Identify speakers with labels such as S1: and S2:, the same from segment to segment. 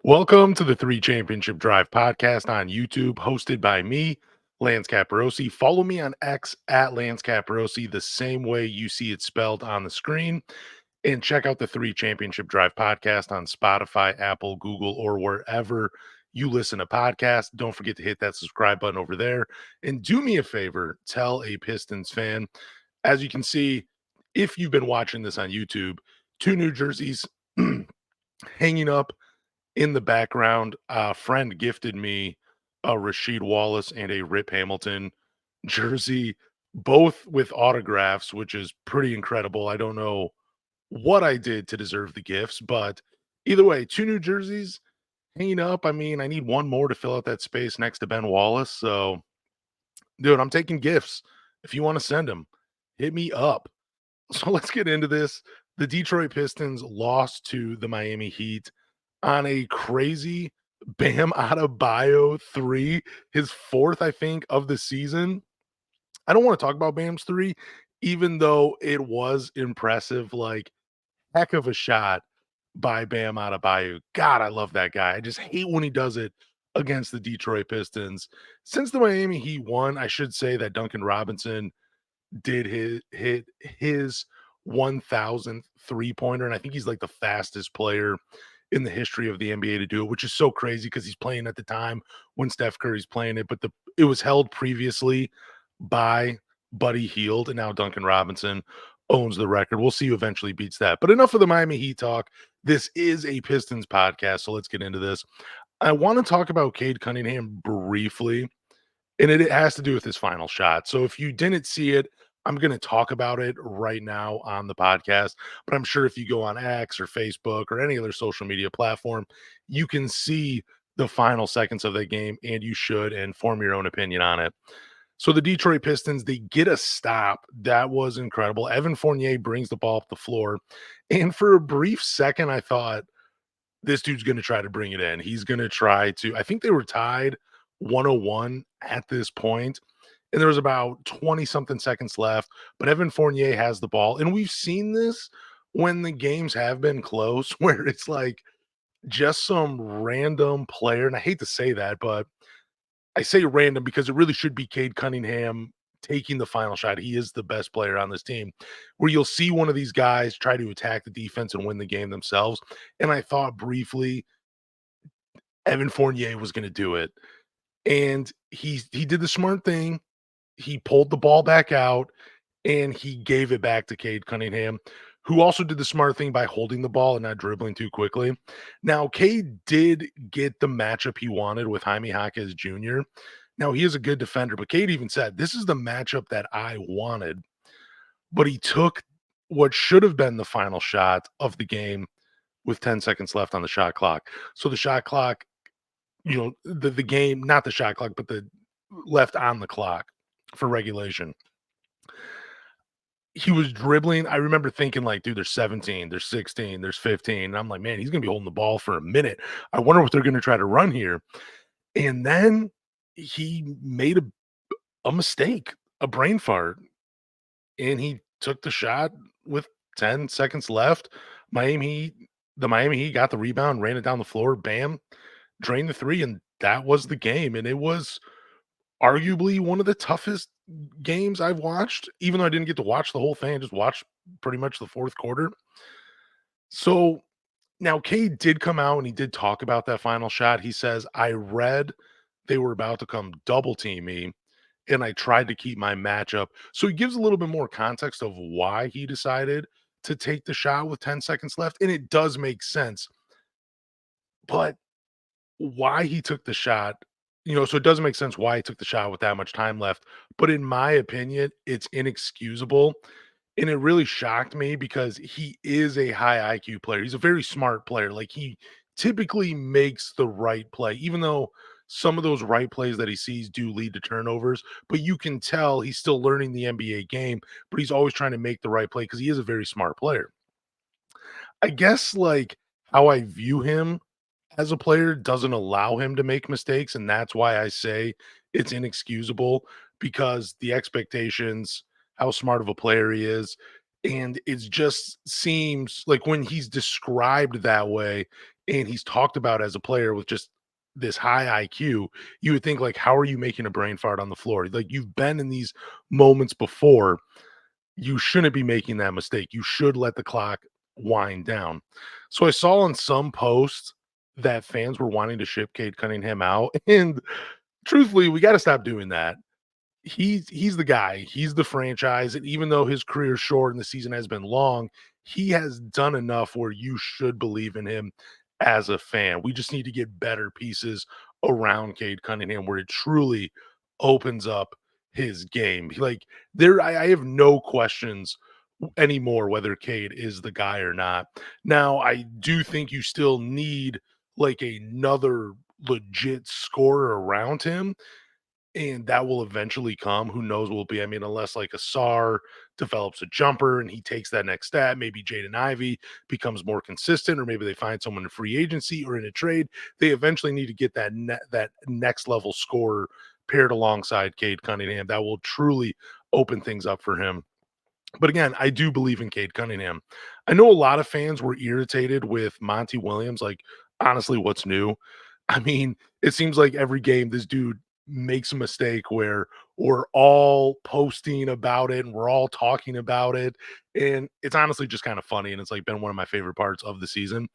S1: Welcome to the Three Championship Drive podcast on YouTube, hosted by me, Lance Caporossi. Follow me on X at Lance Caporossi, the same way you see it spelled on the screen. And check out the Three Championship Drive podcast on Spotify, Apple, Google, or wherever you listen to podcasts. Don't forget to hit that subscribe button over there. And do me a favor, tell a Pistons fan. As you can see, if you've been watching this on YouTube, two New Jerseys hanging up in the background. A friend gifted me a Rasheed Wallace and a Rip Hamilton jersey, both with autographs, which is pretty incredible. I don't know what I did to deserve the gifts, but either way, two new jerseys hanging up. I mean, I need one more to fill out that space next to Ben Wallace. So, dude, I'm taking gifts. If you want to send them, hit me up. So let's get into this. The Detroit Pistons lost to the Miami Heat on a crazy Bam Adebayo three, his fourth, I think, of the season. I don't want to talk about Bam's three, even though it was impressive. Like, heck of a shot by Bam Adebayo. God, I love that guy. I just hate when he does it against the Detroit Pistons. Since the Miami Heat won, I should say that Duncan Robinson did hit his 1,000th three-pointer, and I think he's like the fastest player in the history of the NBA to do it, which is so crazy because he's playing at the time when Steph Curry's playing it, but it was held previously by Buddy Hield, and now Duncan Robinson owns the record. We'll see who eventually beats that. But enough of the Miami Heat talk. This is a Pistons podcast, so let's get into this. I want to talk about Cade Cunningham briefly, and it has to do with his final shot. So if you didn't see it, I'm going to talk about it right now on the podcast. But I'm sure if you go on X or Facebook or any other social media platform, you can see the final seconds of the game, and you should, and form your own opinion on it. So the Detroit Pistons, they get a stop. That was incredible. Evan Fournier brings the ball up the floor. And for a brief second, I thought, this dude's going to try to bring it in. He's going to try to, I think they were tied 101 at this point, and there was about 20 something seconds left. But Evan Fournier has the ball. And we've seen this when the games have been close, where it's like just some random player. And I hate to say that, but I say random because it really should be Cade Cunningham taking the final shot. He is the best player on this team, where you'll see one of these guys try to attack the defense and win the game themselves. And I thought briefly Evan Fournier was going to do it. And he did the smart thing. He pulled the ball back out and he gave it back to Cade Cunningham, who also did the smart thing by holding the ball and not dribbling too quickly. Now, Cade did get the matchup he wanted with Jaime Jaquez Jr. Now, he is a good defender, but Cade even said, "This is the matchup that I wanted." But he took what should have been the final shot of the game with 10 seconds left on the shot clock. So the shot clock, the game, not the shot clock, but the left on the clock for regulation. He was dribbling. I remember thinking, like, dude, there's 17, there's 16, there's 15. And I'm like, man, he's gonna be holding the ball for a minute. I wonder what they're gonna try to run here. And then he made a mistake, a brain fart, and he took the shot with 10 seconds left. Miami, the Miami Heat got the rebound, ran it down the floor, bam, drained the three, and that was the game. And it was arguably one of the toughest games I've watched, even though I didn't get to watch the whole thing. I just watched pretty much the fourth quarter. So now Cade did come out and he did talk about that final shot. He says, I read they were about to come double team me, and I tried to keep my matchup. So he gives a little bit more context of why he decided to take the shot with 10 seconds left. And it does make sense. But why he took the shot, so it doesn't make sense why he took the shot with that much time left. But in my opinion, it's inexcusable. And it really shocked me because he is a high IQ player. He's a very smart player. Like, he typically makes the right play, even though some of those right plays that he sees do lead to turnovers. But you can tell he's still learning the NBA game, but he's always trying to make the right play because he is a very smart player. I guess, like, how I view him as a player doesn't allow him to make mistakes, and that's why I say it's inexcusable, because the expectations, how smart of a player he is, And it just seems like when he's described that way and he's talked about as a player with just this high IQ, you would think like, how are you making a brain fart on the floor? Like you've been in these moments before. You shouldn't be making that mistake. You should let the clock wind down. So I saw on some posts that fans were wanting to ship Cade Cunningham out. And truthfully, we got to stop doing that. He's the guy. He's the franchise, and even though his career is short and the season has been long, he has done enough where you should believe in him as a fan. We just need to get better pieces around Cade Cunningham where it truly opens up his game. Like I have no questions anymore whether Cade is the guy or not. Now, I do think you still need like another legit scorer around him, and that will eventually come. Who knows what will be? I mean, unless like a SAR develops a jumper and he takes that next step, maybe Jaden Ivey becomes more consistent, or maybe they find someone in free agency or in a trade. They eventually need to get that next level scorer paired alongside Cade Cunningham. That will truly open things up for him. But again, I do believe in Cade Cunningham. I know a lot of fans were irritated with Monty Williams. Like, honestly, what's new? I mean, it seems like every game this dude makes a mistake where we're all posting about it and we're all talking about it. And it's honestly just kind of funny. And it's like been one of my favorite parts of the season.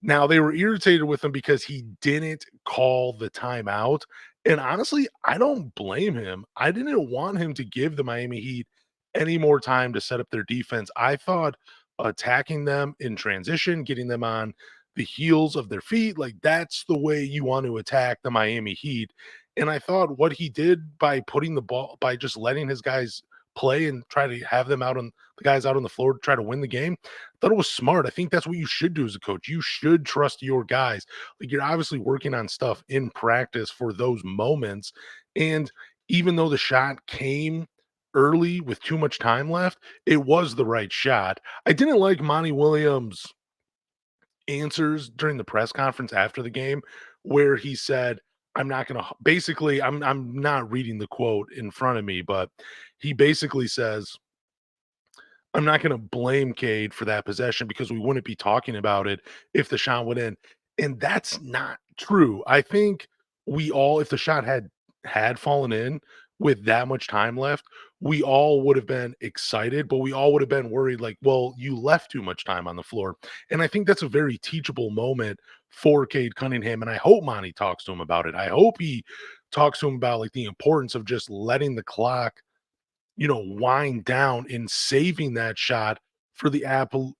S1: Now, they were irritated with him because he didn't call the timeout, and honestly, I don't blame him. I didn't want him to give the Miami Heat any more time to set up their defense. I thought attacking them in transition, getting them on the heels of their feet, like, that's the way you want to attack the Miami Heat, and I thought what he did by putting the ball by just letting his guys play and try to have them out on the guys out on the floor to try to win the game, thought it was smart. I think that's what you should do as a coach. You should trust your guys. Like you're obviously working on stuff in practice for those moments. And even though the shot came early with too much time left, it was the right shot. I didn't like Monty Williams' answers during the press conference after the game where he said, I'm not going to basically I'm not reading the quote in front of me, but he basically says I'm not gonna blame Cade for that possession because we wouldn't be talking about it if the shot went in, and that's not true. I think we all if the shot had fallen in with that much time left, we all would have been excited, but we all would have been worried like, "Well, you left too much time on the floor." And I think that's a very teachable moment for Cade Cunningham, and I hope Monty talks to him about it. I hope he talks to him about, like, the importance of just letting the clock wind down and saving that shot for the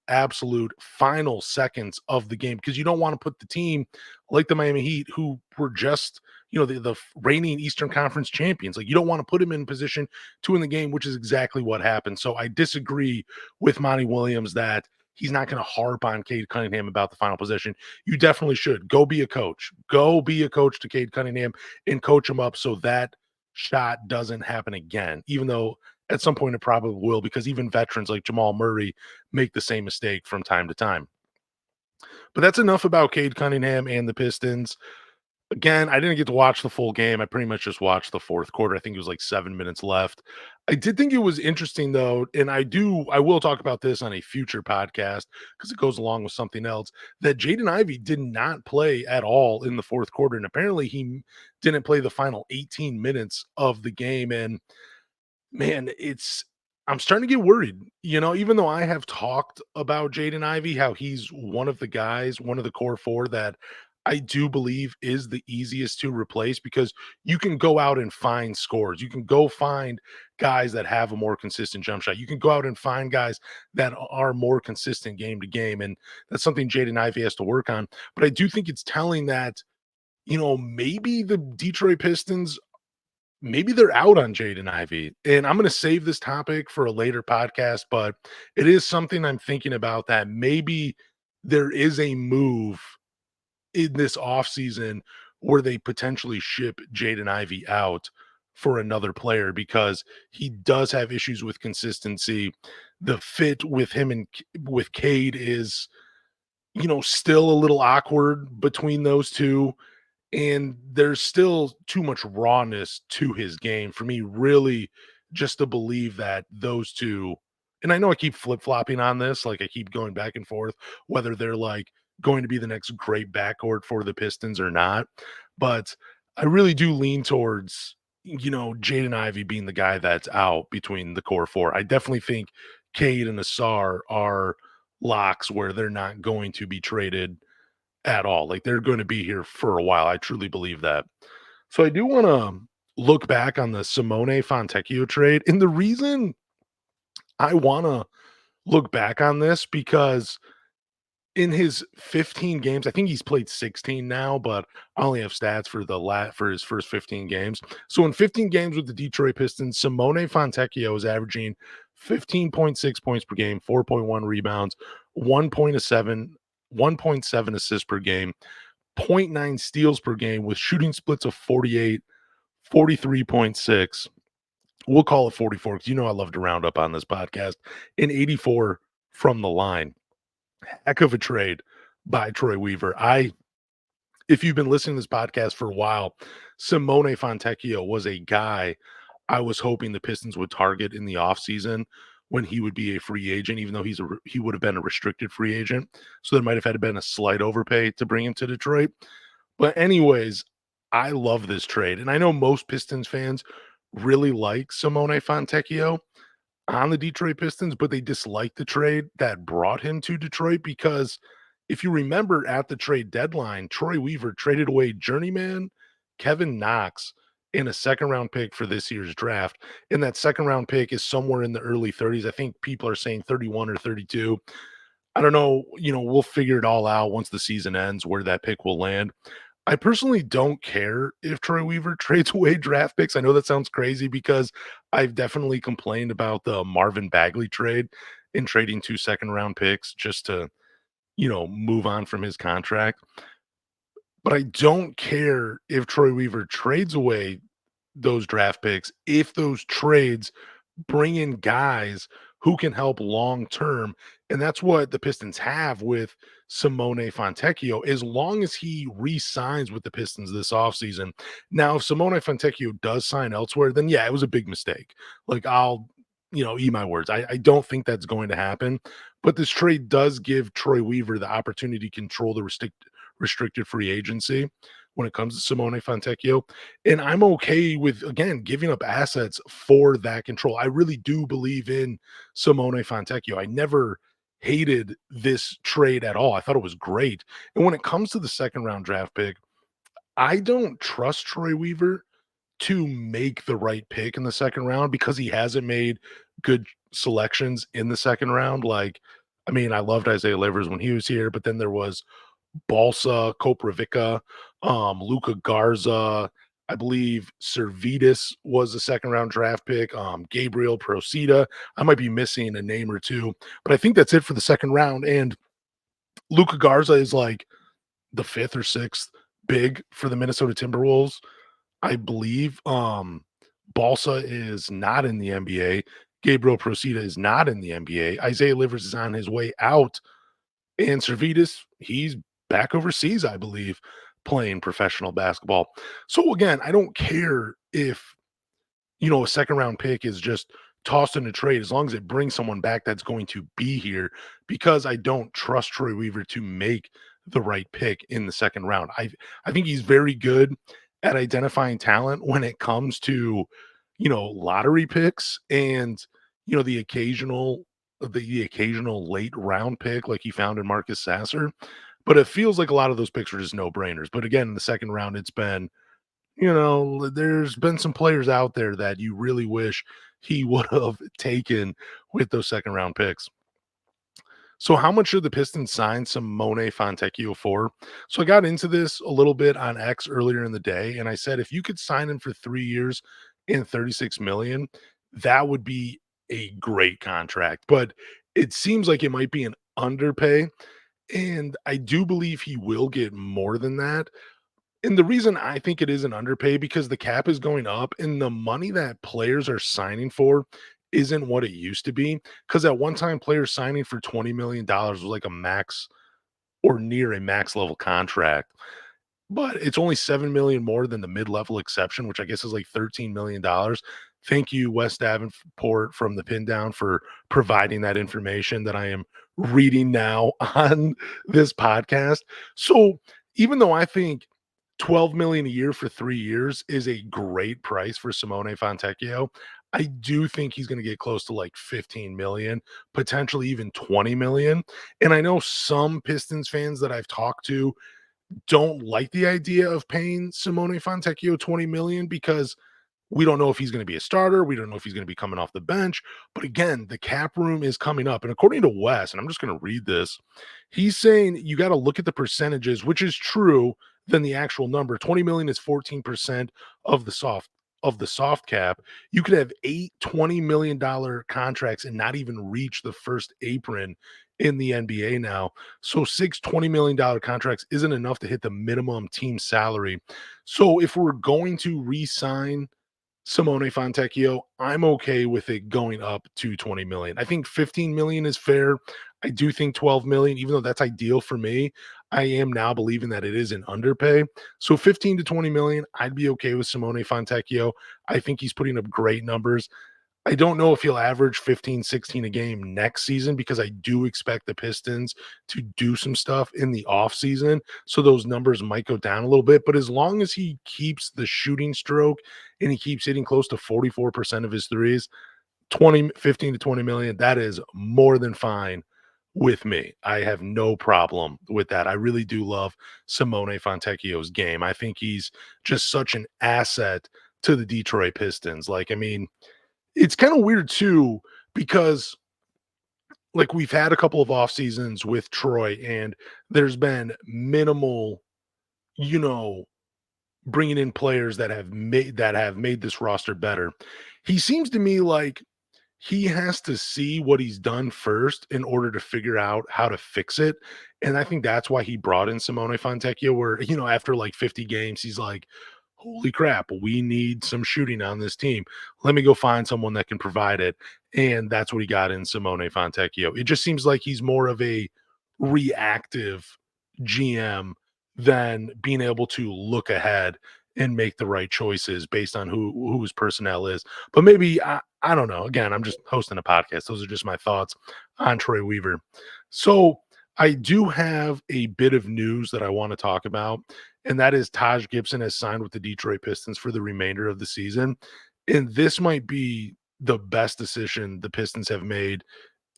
S1: absolute final seconds of the game because you don't want to put the team like the Miami Heat, who were just, the reigning Eastern Conference champions. Like, you don't want to put him in position to win the game, which is exactly what happened. So I disagree with Monty Williams that he's not going to harp on Cade Cunningham about the final possession. You definitely should go be a coach. Go be a coach to Cade Cunningham and coach him up so that shot doesn't happen again, even though at some point it probably will, because even veterans like Jamal Murray make the same mistake from time to time. But that's enough about Cade Cunningham and the Pistons. Again, I didn't get to watch the full game. I pretty much just watched the fourth quarter. I think it was like 7 minutes left. I did think it was interesting though, and I will talk about this on a future podcast because it goes along with something else, that Jaden Ivey did not play at all in the fourth quarter. And apparently he didn't play the final 18 minutes of the game. And man, I'm starting to get worried, even though I have talked about Jaden Ivey, how he's one of the guys, one of the core four that I do believe is the easiest to replace because you can go out and find scores. You can go find guys that have a more consistent jump shot. You can go out and find guys that are more consistent game to game. And that's something Jaden Ivey has to work on. But I do think it's telling that, maybe the Detroit Pistons maybe they're out on Jaden Ivey. And I'm going to save this topic for a later podcast, but it is something I'm thinking about that maybe there is a move in this offseason where they potentially ship Jaden Ivey out for another player because he does have issues with consistency. The fit with him and with Cade is, still a little awkward between those two, and there's still too much rawness to his game for me really just to believe that those two and I know I keep flip-flopping on this, like, I keep going back and forth, whether they're, like, going to be the next great backcourt for the Pistons or not, but I really do lean towards, Jaden Ivey being the guy that's out between the core 4. I definitely think Cade and Asar are locks where they're not going to be traded at all, like, they're gonna be here for a while, I truly believe that. So I do wanna look back on the Simone Fontecchio trade, and the reason I wanna look back on this because in his 15 games, I think he's played 16 now, but I only have stats for for his first 15 games. So in 15 games with the Detroit Pistons, Simone Fontecchio is averaging 15.6 points per game, 4.1 rebounds, 1.7 assists per game, zero point 0.9 steals per game with shooting splits of 48, 43.6. We'll call it 44 because I love to round up on this podcast, and 84 from the line. Heck of a trade by Troy Weaver. If you've been listening to this podcast for a while, Simone Fontecchio was a guy I was hoping the Pistons would target in the offseason when he would be a free agent, even though he would have been a restricted free agent. So there might have had been a slight overpay to bring him to Detroit. But anyways, I love this trade. And I know most Pistons fans really like Simone Fontecchio on the Detroit Pistons, but they disliked the trade that brought him to Detroit because if you remember at the trade deadline, Troy Weaver traded away journeyman Kevin Knox in a second round pick for this year's draft. And that second round pick is somewhere in the early 30s. I think people are saying 31 or 32. I don't know. We'll figure it all out once the season ends where that pick will land. I personally don't care if Troy Weaver trades away draft picks. I know that sounds crazy because I've definitely complained about the Marvin Bagley trade in trading 2 second round picks just to, move on from his contract. But I don't care if Troy Weaver trades away those draft picks if those trades bring in guys who can help long term. And that's what the Pistons have with Simone Fontecchio, as long as he re signs with the Pistons this offseason. Now, if Simone Fontecchio does sign elsewhere, then yeah, it was a big mistake. Like, I'll, eat my words. I don't think that's going to happen. But this trade does give Troy Weaver the opportunity to control the restricted free agency when it comes to Simone Fontecchio. And I'm okay with, again, giving up assets for that control. I really do believe in Simone Fontecchio. I never hated this trade at all. I thought it was great. And when it comes to the second round draft pick, I don't trust Troy Weaver to make the right pick in the second round because he hasn't made good selections in the second round. Like, I mean, I loved Isaiah Livers when he was here, but then there was Balsa, Koprivica, Luka Garza. I believe Servetus was a second round draft pick. Gabriel Procida. I might be missing a name or two, but I think that's it for the second round. And Luka Garza is like the fifth or sixth big for the Minnesota Timberwolves, I believe. Balsa is not in the NBA. Gabriel Procida is not in the NBA. Isaiah Livers is on his way out, and Servetus, he's back overseas, I believe, playing professional basketball. So again, I don't care if, a second round pick is just tossed in a trade as long as it brings someone back that's going to be here because I don't trust Troy Weaver to make the right pick in the second round. I think he's very good at identifying talent when it comes to, lottery picks and, the occasional late round pick like he found in Marcus Sasser. But it feels like a lot of those picks are just no-brainers. But again, in the second round, it's been, there's been some players out there that you really wish he would have taken with those second round picks. So, how much should the Pistons sign Simone Fontecchio for? So, I got into this a little bit on X earlier in the day, and I said if you could sign him for 3 years and 36 million, that would be a great contract. But it seems like it might be an underpay, and I do believe he will get more than that. And the reason I think it is an underpay because the cap is going up and the money that players are signing for isn't what it used to be. Because at one time, players signing for $20 million was like a max or near a max level contract. But it's only 7 million more than the mid-level exception, which I guess is like $13 million. Thank you, West Davenport from the Pin Down, for providing that information that I am reading now on this podcast. So, even though I think 12 million a year for 3 years is a great price for Simone Fontecchio, I do think he's going to get close to like 15 million, potentially even 20 million. And I know some Pistons fans that I've talked to don't like the idea of paying Simone Fontecchio 20 million because we don't know if he's going to be a starter. We don't know if he's going to be coming off the bench. But again, the cap room is coming up. And according to Wes, and I'm just going to read this, he's saying you got to look at the percentages, which is true than the actual number. 20 million is 14% of the soft cap. You could have eight $20 million contracts and not even reach the first apron in the NBA now. So six $20 million contracts isn't enough to hit the minimum team salary. So if we're going to re-sign Simone Fontecchio, I'm okay with it going up to 20 million. I think 15 million is fair. I do think 12 million, even though that's ideal for me, I am now believing that it is an underpay. So 15 to 20 million, I'd be okay with Simone Fontecchio. I think he's putting up great numbers. I don't know if he'll average 15, 16 a game next season because I do expect the Pistons to do some stuff in the offseason. So those numbers might go down a little bit. But as long as he keeps the shooting stroke and he keeps hitting close to 44% of his threes, 20, 15 to 20 million, that is more than fine with me. I have no problem with that. I really do love Simone Fontecchio's game. I think he's just such an asset to the Detroit Pistons. Like, I mean, it's kind of weird too because like we've had a couple of off seasons with Troy and there's been minimal, you know, bringing in players that have made this roster better. He seems to me like he has to see what he's done first in order to figure out how to fix it. And I think that's why he brought in Simone Fontecchio, where, after like 50 games, he's like, holy crap, we need some shooting on this team. Let me go find someone that can provide it. And that's what he got in Simone Fontecchio. It just seems like he's more of a reactive GM than being able to look ahead and make the right choices based on whose personnel is. But maybe I don't know. Again, I'm just hosting a podcast. Those are just my thoughts on Troy Weaver. So I do have a bit of news that I want to talk about, and that is Taj Gibson has signed with the Detroit Pistons for the remainder of the season. And this might be the best decision the Pistons have made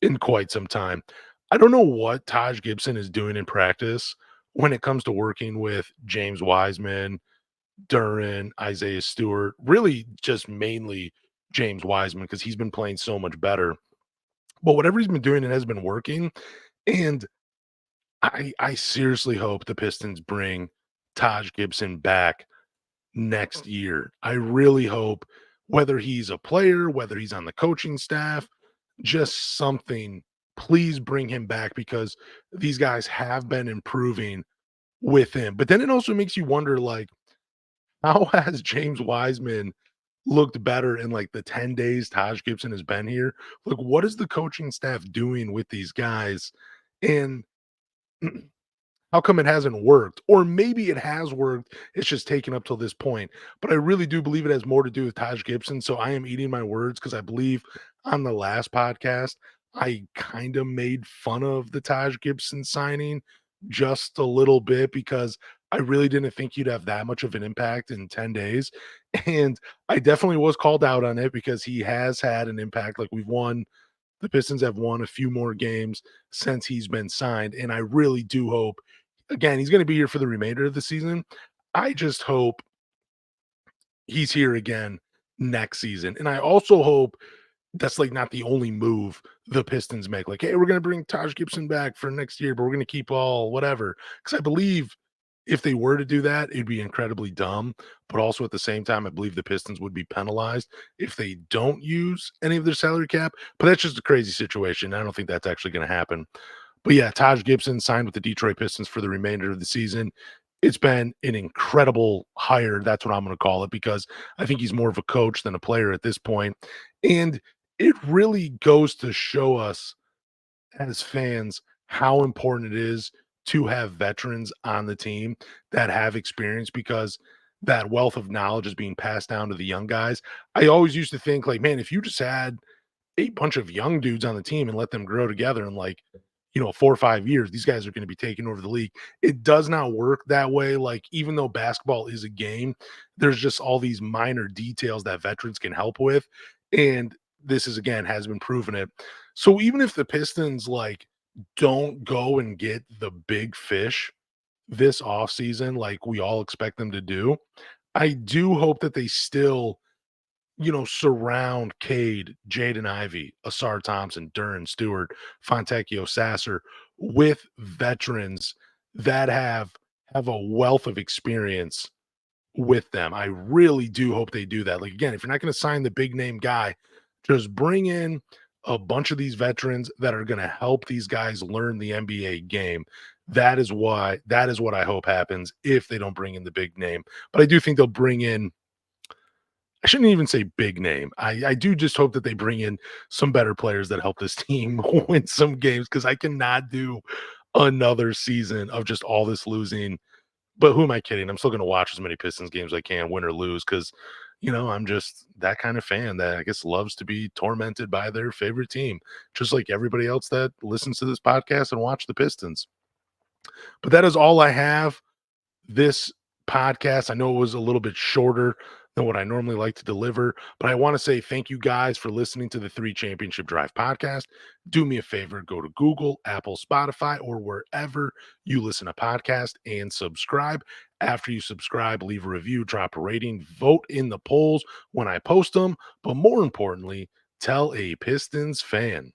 S1: in quite some time. I don't know what Taj Gibson is doing in practice when it comes to working with James Wiseman, Duran, Isaiah Stewart, really just mainly James Wiseman because he's been playing so much better. But whatever he's been doing, it has been working. And I seriously hope the Pistons bring Taj Gibson back next year. I really hope, whether he's a player, whether he's on the coaching staff, just something, please bring him back because these guys have been improving with him. But then it also makes you wonder, like, how has James Wiseman looked better in like the 10 days Taj Gibson has been here? Like, what is the coaching staff doing with these guys? And how come it hasn't worked? Or maybe it has worked. It's just taken up till this point. But I really do believe it has more to do with Taj Gibson. So I am eating my words because I believe on the last podcast, I kind of made fun of the Taj Gibson signing just a little bit because I really didn't think he'd have that much of an impact in 10 days. And I definitely was called out on it because he has had an impact. Like, the Pistons have won a few more games since he's been signed. And I really do hope, again, he's going to be here for the remainder of the season. I just hope he's here again next season. And I also hope that's like not the only move the Pistons make. Like, hey, we're going to bring Taj Gibson back for next year, but we're going to keep all whatever. Because I believe if they were to do that, it'd be incredibly dumb. But also at the same time, I believe the Pistons would be penalized if they don't use any of their salary cap. But that's just a crazy situation. I don't think that's actually going to happen. But yeah, Taj Gibson signed with the Detroit Pistons for the remainder of the season. It's been an incredible hire. That's what I'm going to call it because I think he's more of a coach than a player at this point. And it really goes to show us as fans how important it is to have veterans on the team that have experience because that wealth of knowledge is being passed down to the young guys. I always used to think like, man, if you just had a bunch of young dudes on the team and let them grow together in like, 4 or 5 years, these guys are going to be taking over the league. It does not work that way. Like, even though basketball is a game, there's just all these minor details that veterans can help with. And this is again has been proven it. So even if the Pistons like don't go and get the big fish this offseason, like we all expect them to do, I do hope that they still surround Cade, Jaden Ivey, Asar Thompson, Duran Stewart, Fontecchio, Sasser with veterans that have a wealth of experience with them. I really do hope they do that. Like again, if you're not going to sign the big name guy, just bring in a bunch of these veterans that are going to help these guys learn the NBA game. That is what I hope happens if they don't bring in the big name. But I do think they'll bring in, I shouldn't even say big name. I do just hope that they bring in some better players that help this team win some games because I cannot do another season of just all this losing. But who am I kidding? I'm still going to watch as many Pistons games as I can, win or lose, because I'm just that kind of fan that I guess loves to be tormented by their favorite team, just like everybody else that listens to this podcast and watch the Pistons. But that is all I have this podcast. I know it was a little bit shorter than what I normally like to deliver, but I want to say thank you guys for listening to the Three Championship Drive podcast. Do me a favor, go to Google, Apple, Spotify, or wherever you listen to podcasts and subscribe. After you subscribe, leave a review, drop a rating, vote in the polls when I post them, but more importantly, tell a Pistons fan.